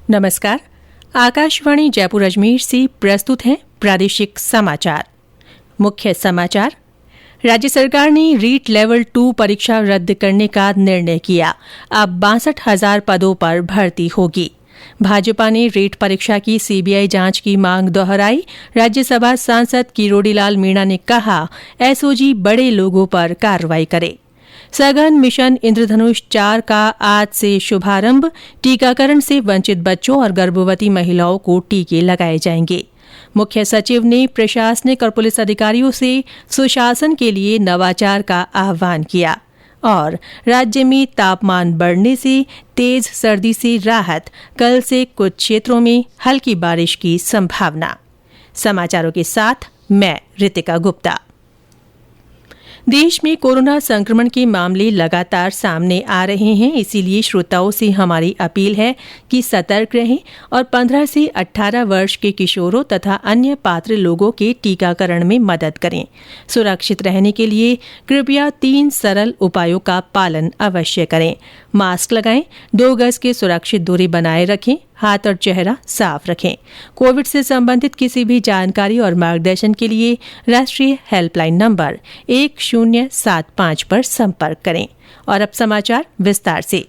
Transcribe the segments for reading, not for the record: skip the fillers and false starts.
नमस्कार। आकाशवाणी जयपुर अजमेर से प्रस्तुत हैं प्रादेशिक समाचार। मुख्य समाचार। राज्य सरकार ने रीट लेवल 2 परीक्षा रद्द करने का निर्णय किया। अब 62,000 पदों पर भर्ती होगी। भाजपा ने रीट परीक्षा की सीबीआई जांच की मांग दोहराई। राज्यसभा सांसद किरोड़ीलाल मीणा ने कहा, एसओजी बड़े लोगों पर कार्रवाई करे। सघन मिशन इंद्रधनुष 4 का आज से शुभारंभ। टीकाकरण से वंचित बच्चों और गर्भवती महिलाओं को टीके लगाए जाएंगे। मुख्य सचिव ने प्रशासनिक और पुलिस अधिकारियों से सुशासन के लिए नवाचार का आह्वान किया। और राज्य में तापमान बढ़ने से तेज सर्दी से राहत। कल से कुछ क्षेत्रों में हल्की बारिश की संभावना। समाचारों के साथ मैं रितिका गुप्ता। देश में कोरोना संक्रमण के मामले लगातार सामने आ रहे हैं, इसीलिए श्रोताओं से हमारी अपील है कि सतर्क रहें और 15 से 18 वर्ष के किशोरों तथा अन्य पात्र लोगों के टीकाकरण में मदद करें। सुरक्षित रहने के लिए कृपया 3 सरल उपायों का पालन अवश्य करें। मास्क लगाएं, 2 गज की सुरक्षित दूरी बनाए रखें, हाथ और चेहरा साफ रखें। कोविड से संबंधित किसी भी जानकारी और मार्गदर्शन के लिए राष्ट्रीय हेल्पलाइन नंबर 1075 पर संपर्क करें। और अब समाचार विस्तार से।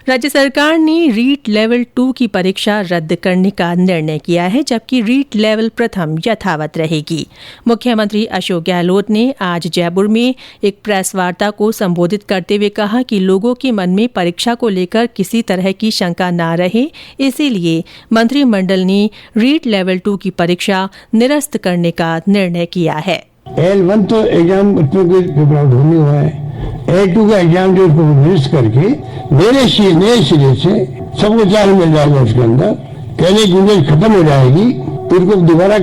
राज्य सरकार ने रीट लेवल 2 की परीक्षा रद्द करने का निर्णय किया है, जबकि रीट लेवल प्रथम यथावत रहेगी। मुख्यमंत्री अशोक गहलोत ने आज जयपुर में एक प्रेस वार्ता को संबोधित करते हुए कहा कि लोगों के मन में परीक्षा को लेकर किसी तरह की शंका न रहे, इसीलिए मंत्रिमंडल ने रीट लेवल 2 की परीक्षा निरस्त करने का निर्णय किया है। L1 तो एग्जाम बच्चों के पेपर आउट होने हुआ है। L2 का एग्जाम जो मिस करके नए सिरे से सबको चांस मिल जाएगा। उसके अंदर कहने की गुंजाइश खत्म हो जाएगी। उनको दोबारा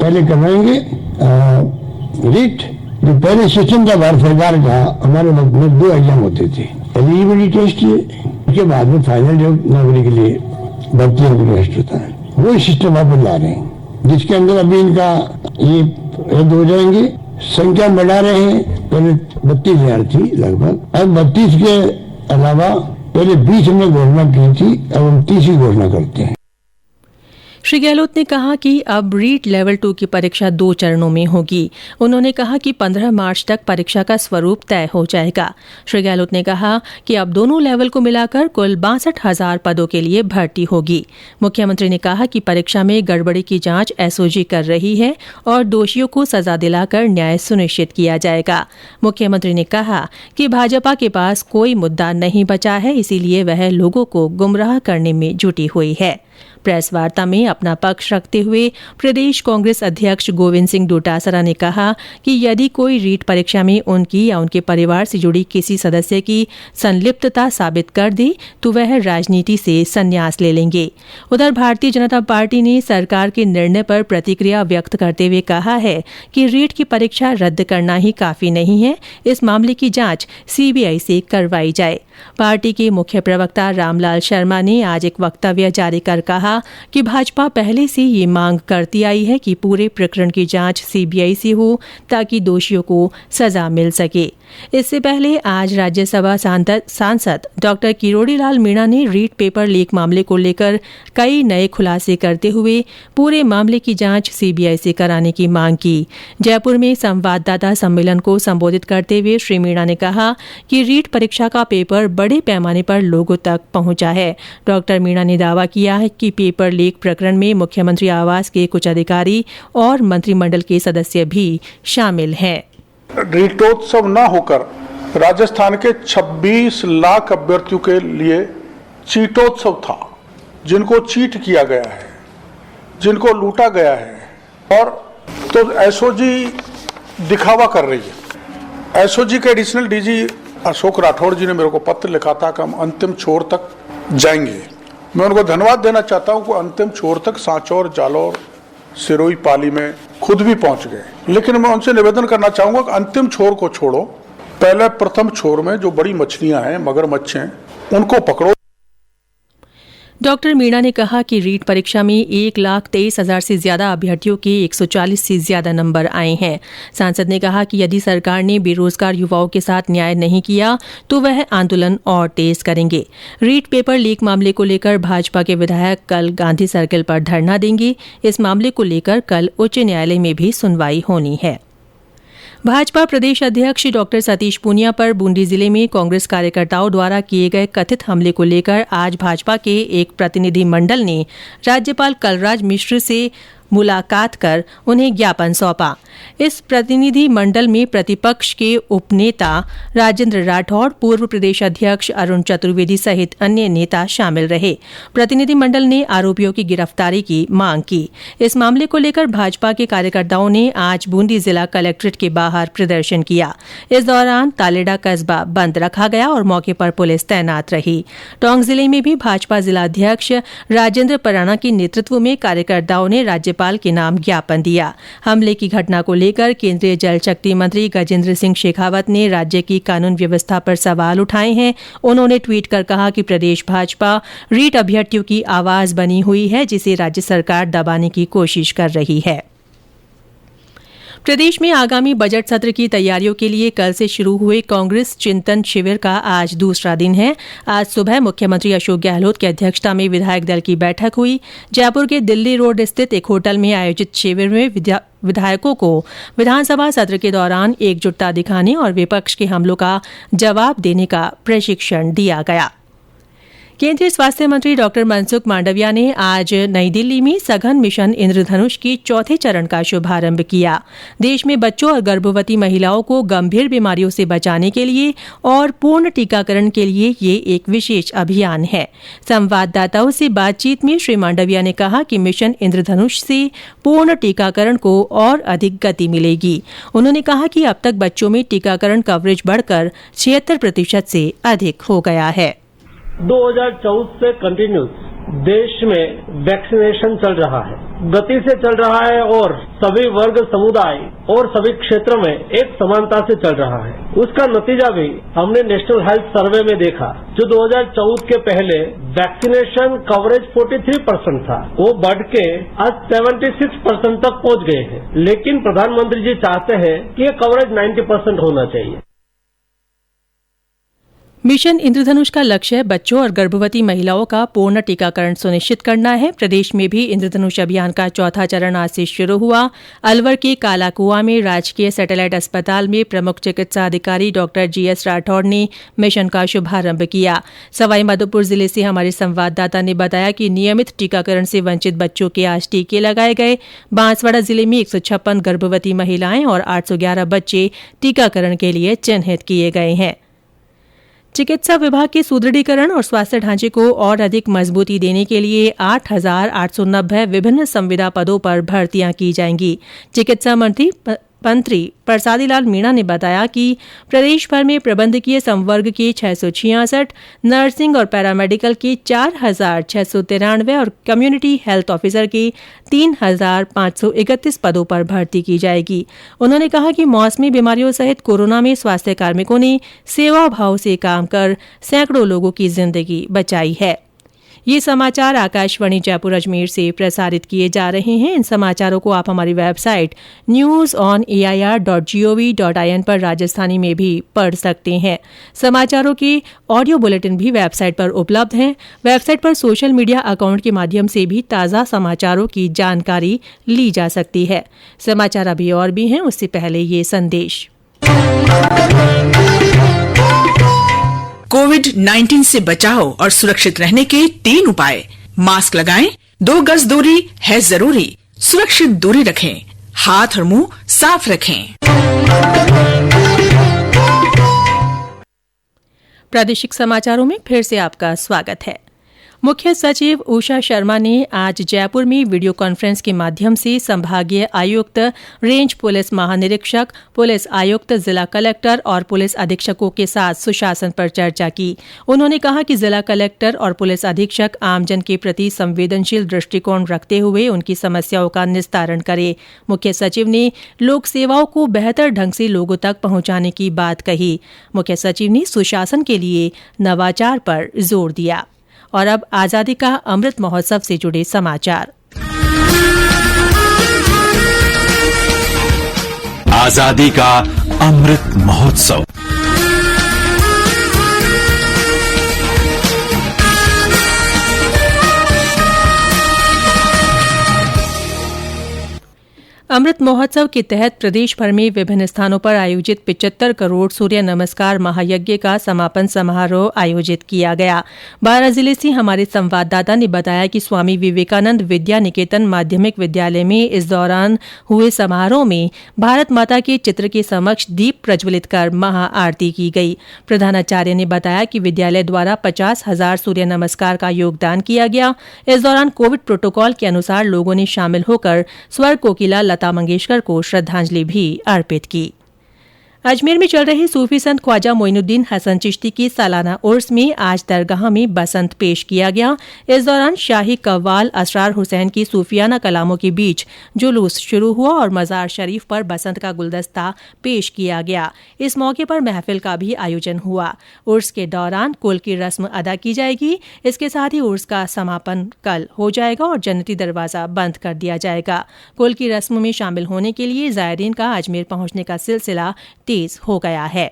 पहले करवाएंगे रीट। जो पहले सिस्टम का भारत सरकार का हमारे वक्त में 2 एग्जाम होते थे, एलिजिबिलिटी टेस्ट उसके बाद में फाइनल जो नौकरी के लिए भर्ती का टेस्ट होता है, वो सिस्टम वापस ला रहे हैं, जिसके अंदर अभी इनका ये रद्द हो जाएंगे। संख्या बढ़ा रहे हैं। पहले 32,000 थी लगभग, अब 32 के अलावा पहले 20 हमने घोषणा की थी, अब हम 30 की घोषणा करते हैं। श्री गहलोत ने कहा कि अब रीट लेवल 2 की परीक्षा 2 चरणों में होगी। उन्होंने कहा कि 15 मार्च तक परीक्षा का स्वरूप तय हो जाएगा। श्री गहलोत ने कहा कि अब दोनों लेवल को मिलाकर कुल 62,000 पदों के लिए भर्ती होगी। मुख्यमंत्री ने कहा कि परीक्षा में गड़बड़ी की जांच एसओजी कर रही है और दोषियों को सजा दिलाकर न्याय सुनिश्चित किया जाएगा। मुख्यमंत्री ने कहा कि भाजपा के पास कोई मुद्दा नहीं बचा है, इसीलिए वह लोगों को गुमराह करने में जुटी हुई है। प्रेस वार्ता में अपना पक्ष रखते हुए प्रदेश कांग्रेस अध्यक्ष गोविंद सिंह डोटासरा ने कहा कि यदि कोई रीट परीक्षा में उनकी या उनके परिवार से जुड़ी किसी सदस्य की संलिप्तता साबित कर दे तो वह राजनीति से संन्यास ले लेंगे। उधर भारतीय जनता पार्टी ने सरकार के निर्णय पर प्रतिक्रिया व्यक्त करते हुए कहा है कि रीट की परीक्षा रद्द करना ही काफी नहीं है, इस मामले की जांच सीबीआई से करवाई जाए। पार्टी के मुख्य प्रवक्ता रामलाल शर्मा ने आज एक वक्तव्य जारी कर कहा कि भाजपा पहले से ये मांग करती आई है कि पूरे प्रकरण की जांच सीबीआई से हो ताकि दोषियों को सजा मिल सके। इससे पहले आज राज्यसभा सांसद डॉक्टर किरोड़ीलाल मीणा ने रीट पेपर लीक मामले को लेकर कई नए खुलासे करते हुए पूरे मामले की जांच सीबीआई से कराने की मांग की। जयपुर में संवाददाता सम्मेलन को संबोधित करते हुए श्री मीणा ने कहा कि रीट परीक्षा का पेपर बड़े पैमाने पर लोगों तक पहुंचा है। डॉक्टर मीणा ने दावा किया है कि पेपर लीक प्रकरण में मुख्यमंत्री आवास के कुछ अधिकारी और मंत्रिमंडल के सदस्य भी शामिल हैं। रीटोत्सव न होकर राजस्थान के 26 लाख अभ्यर्थियों के लिए चीटोत्सव था, जिनको चीट किया गया है, जिनको लूटा गया है। और तो एसओजी दिखावा कर रही है। एसओजी के एडिशनल डीजी अशोक राठौड़ जी ने मेरे को पत्र लिखा था कि हम अंतिम छोर तक जाएंगे। मैं उनको धन्यवाद देना चाहता हूं कि अंतिम छोर तक सांचौर, जालौर, सिरोही, पाली में खुद भी पहुंच गए। लेकिन मैं उनसे निवेदन करना चाहूंगा कि अंतिम छोर को छोड़ो, पहले प्रथम छोर में जो बड़ी मछलियां हैं, मगरमच्छ हैं, उनको पकड़ो। डॉक्टर मीणा ने कहा कि रीट परीक्षा में 1,23,000 से ज्यादा अभ्यर्थियों के 140 से ज्यादा नंबर आए हैं। सांसद ने कहा कि यदि सरकार ने बेरोजगार युवाओं के साथ न्याय नहीं किया तो वह आंदोलन और तेज करेंगे। रीट पेपर लीक मामले को लेकर भाजपा के विधायक कल गांधी सर्किल पर धरना देंगे। इस मामले को लेकर कल उच्च न्यायालय में भी सुनवाई होनी है। भाजपा प्रदेश अध्यक्ष डॉक्टर सतीश पूनिया पर बूंदी जिले में कांग्रेस कार्यकर्ताओं द्वारा किए गए कथित हमले को लेकर आज भाजपा के एक प्रतिनिधि मंडल ने राज्यपाल कलराज मिश्र से मुलाकात कर उन्हें ज्ञापन सौंपा। इस प्रतिनिधि मंडल में प्रतिपक्ष के उपनेता राजेंद्र राठौड़, पूर्व प्रदेश अध्यक्ष अरुण चतुर्वेदी सहित अन्य नेता शामिल रहे। प्रतिनिधि मंडल ने आरोपियों की गिरफ्तारी की मांग की। इस मामले को लेकर भाजपा के कार्यकर्ताओं ने आज बूंदी जिला कलेक्ट्रेट के बाहर प्रदर्शन किया। इस दौरान तालेडा कस्बा बंद रखा गया और मौके पर पुलिस तैनात रही। टोंक जिले में भी भाजपा जिलाध्यक्ष राजेंद्र पराना के नेतृत्व में कार्यकर्ताओं ने राज्यपाल के नाम ज्ञापन दिया। हमले की घटना को लेकर केंद्रीय जल शक्ति मंत्री गजेंद्र सिंह शेखावत ने राज्य की कानून व्यवस्था पर सवाल उठाए हैं। उन्होंने ट्वीट कर कहा कि प्रदेश भाजपा रीट अभ्यर्थियों की आवाज बनी हुई है, जिसे राज्य सरकार दबाने की कोशिश कर रही है। प्रदेश में आगामी बजट सत्र की तैयारियों के लिए कल से शुरू हुए कांग्रेस चिंतन शिविर का आज दूसरा दिन है। आज सुबह मुख्यमंत्री अशोक गहलोत की अध्यक्षता में विधायक दल की बैठक हुई। जयपुर के दिल्ली रोड स्थित एक होटल में आयोजित शिविर में विधायकों को विधानसभा सत्र के दौरान एकजुटता दिखाने और विपक्ष के हमलों का जवाब देने का प्रशिक्षण दिया गया। केंद्रीय स्वास्थ्य मंत्री डॉक्टर मनसुख मांडविया ने आज नई दिल्ली में सघन मिशन इंद्रधनुष के चौथे चरण का शुभारंभ किया। देश में बच्चों और गर्भवती महिलाओं को गंभीर बीमारियों से बचाने के लिए और पूर्ण टीकाकरण के लिए ये एक विशेष अभियान है। संवाददाताओं से बातचीत में श्री मांडविया ने कहा कि मिशन इंद्रधनुष से पूर्ण टीकाकरण को और अधिक गति मिलेगी। उन्होंने कहा कि अब तक बच्चों में टीकाकरण कवरेज बढ़कर 76% से अधिक हो गया है। 2014 से कंटिन्यूस देश में वैक्सीनेशन चल रहा है, गति से चल रहा है और सभी वर्ग समुदाय और सभी क्षेत्रों में एक समानता से चल रहा है। उसका नतीजा भी हमने नेशनल हेल्थ सर्वे में देखा। जो 2014 के पहले वैक्सीनेशन कवरेज 43% था, वो बढ़ के आज 76% तक पहुंच गए हैं। लेकिन प्रधानमंत्री जी चाहते हैं कि ये कवरेज 90% होना चाहिए। मिशन इंद्रधनुष का लक्ष्य बच्चों और गर्भवती महिलाओं का पूर्ण टीकाकरण सुनिश्चित करना है। प्रदेश में भी इंद्रधनुष अभियान का चौथा चरण आज से शुरू हुआ। अलवर के कालाकुआं में राजकीय सैटेलाइट अस्पताल में प्रमुख चिकित्सा अधिकारी डॉक्टर जीएस राठौड़ ने मिशन का शुभारंभ किया। सवाईमाधोपुर जिले से हमारे संवाददाता ने बताया कि नियमित टीकाकरण से वंचित बच्चों के आज टीके लगाए गए। बांसवाड़ा जिले में 156 गर्भवती महिलाएं और 811 बच्चे टीकाकरण के लिए चिन्हित किए गए हैं। चिकित्सा विभाग के सुदृढ़ीकरण और स्वास्थ्य ढांचे को और अधिक मजबूती देने के लिए 8,890 विभिन्न संविदा पदों पर भर्तियां की जाएंगी। चिकित्सा मंत्री प्रसादी लाल मीणा ने बताया कि प्रदेश भर में प्रबंधकीय संवर्ग के 666, नर्सिंग और पैरामेडिकल के 4,693 और कम्युनिटी हेल्थ ऑफिसर के 3,531 पदों पर भर्ती की जाएगी। उन्होंने कहा कि मौसमी बीमारियों सहित कोरोना में स्वास्थ्य कार्मिकों ने सेवा भाव से काम कर सैकड़ों लोगों की जिंदगी बचाई है। ये समाचार आकाशवाणी जयपुर अजमेर से प्रसारित किए जा रहे हैं। इन समाचारों को आप हमारी वेबसाइट news.on.air.gov.in पर राजस्थानी में भी पढ़ सकते हैं। समाचारों के ऑडियो बुलेटिन भी वेबसाइट पर उपलब्ध हैं। वेबसाइट पर सोशल मीडिया अकाउंट के माध्यम से भी ताज़ा समाचारों की जानकारी ली जा सकती है। समाचार अभी और भी हैं, उससे पहले ये संदेश। कोविड-19 से बचाव और सुरक्षित रहने के 3 उपाय। मास्क लगाएं, 2 गज दूरी है जरूरी, सुरक्षित दूरी रखें, हाथ और मुंह साफ रखें। प्रादेशिक समाचारों में फिर से आपका स्वागत है। मुख्य सचिव उषा शर्मा ने आज जयपुर में वीडियो कॉन्फ्रेंस के माध्यम से संभागीय आयुक्त, रेंज पुलिस महानिरीक्षक, पुलिस आयुक्त, जिला कलेक्टर और पुलिस अधीक्षकों के साथ सुशासन पर चर्चा की। उन्होंने कहा कि जिला कलेक्टर और पुलिस अधीक्षक आमजन के प्रति संवेदनशील दृष्टिकोण रखते हुए उनकी समस्याओं का निस्तारण करें। मुख्य सचिव ने लोक सेवाओं को बेहतर ढंग से लोगों तक पहुंचाने की बात कही। मुख्य सचिव ने सुशासन के लिए नवाचार पर जोर दिया। और अब आजादी का अमृत महोत्सव से जुड़े समाचार। आजादी का अमृत महोत्सव। अमृत महोत्सव के तहत प्रदेश भर में विभिन्न स्थानों पर आयोजित 75 करोड़ सूर्य नमस्कार महायज्ञ का समापन समारोह आयोजित किया गया। बारां जिले से हमारे संवाददाता ने बताया कि स्वामी विवेकानंद विद्या निकेतन माध्यमिक विद्यालय में इस दौरान हुए समारोह में भारत माता के चित्र के समक्ष दीप प्रज्वलित कर महाआरती की गई। प्रधानाचार्य ने बताया कि विद्यालय द्वारा 50,000 सूर्य नमस्कार का योगदान किया गया। इस दौरान कोविड प्रोटोकॉल के अनुसार लोगों ने शामिल होकर स्वर कोकिला लता मंगेशकर को श्रद्धांजलि भी अर्पित की। अजमेर में चल रहे सूफी संत ख्वाजा मोइनुद्दीन हसन चिश्ती की सालाना उर्स में आज दरगाह में बसंत पेश किया गया। इस दौरान शाही कव्वाल असरार हुसैन की सूफियाना कलामों के बीच जुलूस शुरू हुआ और मजार शरीफ पर बसंत का गुलदस्ता पेश किया गया। इस मौके पर महफिल का भी आयोजन हुआ। उर्स के दौरान कुल की रस्म अदा की जाएगी। इसके साथ ही उर्स का समापन कल हो जाएगा और जन्नती दरवाजा बंद कर दिया जाएगा। कुल की रस्म में शामिल होने के लिए जायरीन का अजमेर पहुंचने का सिलसिला तेज हो गया है।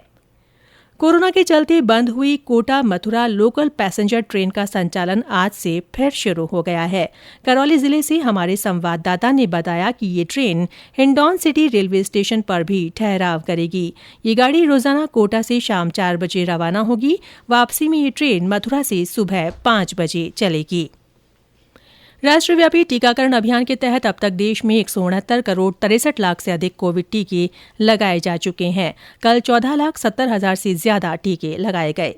कोरोना के चलते बंद हुई Kota Mathura local passenger train का संचालन आज से फिर शुरू हो गया है। करौली जिले से हमारे संवाददाता ने बताया कि ये train Hindaun city railway station पर भी ठहराव करेगी। ये गाड़ी रोजाना कोटा से शाम 4 बजे रवाना होगी। वापसी में ये ट्रेन मथुरा से सुबह 5 बजे चलेगी। राष्ट्रव्यापी टीकाकरण अभियान के तहत अब तक देश में 169 करोड़ 63 लाख से अधिक कोविड टीके लगाए जा चुके हैं। कल 14,70,000 से ज्यादा टीके लगाए गए।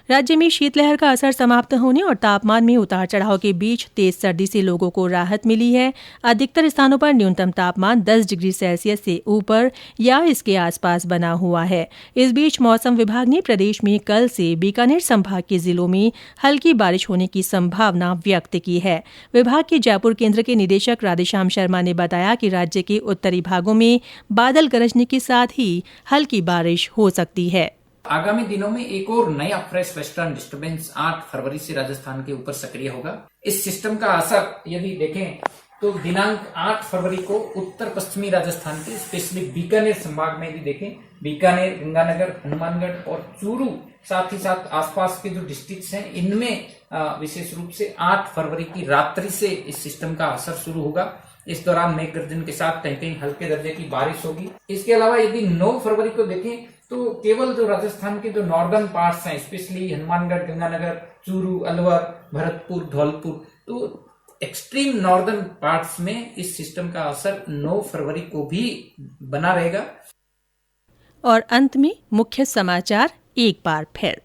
राज्य में शीतलहर का असर समाप्त होने और तापमान में उतार चढ़ाव के बीच तेज सर्दी से लोगों को राहत मिली है। अधिकतर स्थानों पर न्यूनतम तापमान 10 डिग्री सेल्सियस से ऊपर या इसके आसपास बना हुआ है। इस बीच मौसम विभाग ने प्रदेश में कल से बीकानेर संभाग के जिलों में हल्की बारिश होने की संभावना व्यक्त की है। विभाग के जयपुर केंद्र के निदेशक राधेश्याम शर्मा ने बताया कि राज्य के उत्तरी भागों में बादल गरजने के साथ ही हल्की बारिश हो सकती है। आगामी दिनों में एक और नया फ्रेश वेस्टर्न डिस्टर्बेंस 8 फरवरी से राजस्थान के ऊपर सक्रिय होगा। इस सिस्टम का असर यदि देखें तो दिनांक 8 फरवरी को उत्तर पश्चिमी राजस्थान के स्पेशली बीकानेर संभाग में यदि देखें, बीकानेर, गंगानगर, हनुमानगढ़ और चूरू, साथ ही साथ आसपास के जो डिस्ट्रिक्ट्स हैं इनमें विशेष रूप से 8 फरवरी की रात्रि से इस सिस्टम का असर शुरू होगा। इस दौरान मेघ गर्जन के साथ कहीं कहीं हल्के दर्जे की बारिश होगी। इसके अलावा यदि 9 फरवरी को देखें तो केवल जो राजस्थान के जो नॉर्दर्न पार्ट्स हैं, स्पेशली हनुमानगढ़, गंगानगर, चूरू, अलवर, भरतपुर, धौलपुर, तो एक्सट्रीम नॉर्दर्न पार्ट्स में इस सिस्टम का असर 9 फरवरी को भी बना रहेगा। और अंत में मुख्य समाचार एक बार फिर।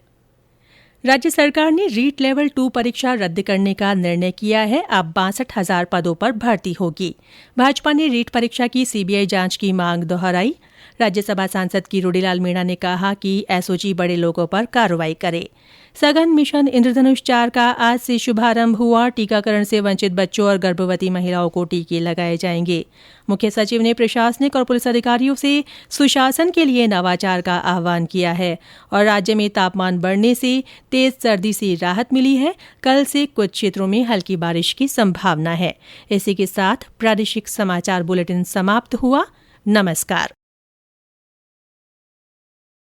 राज्य सरकार ने रीट लेवल 2 परीक्षा रद्द करने का निर्णय किया है। अब 62,000 पदों पर भर्ती होगी। भाजपा ने रीट परीक्षा की सीबीआई जांच की मांग दोहराई। राज्यसभा सांसद किरोड़ी लाल मीणा ने कहा कि एसओजी बड़े लोगों पर कार्रवाई करे। सघन मिशन इंद्रधनुष 4 का आज से शुभारंभ हुआ। टीकाकरण से वंचित बच्चों और गर्भवती महिलाओं को टीके लगाए जाएंगे। मुख्य सचिव ने प्रशासनिक और पुलिस अधिकारियों से सुशासन के लिए नवाचार का आह्वान किया है। और राज्य में तापमान बढ़ने से तेज सर्दी से राहत मिली है। कल से कुछ क्षेत्रों में हल्की बारिश की संभावना है। इसी के साथ प्रादेशिक समाचार बुलेटिन समाप्त हुआ। नमस्कार।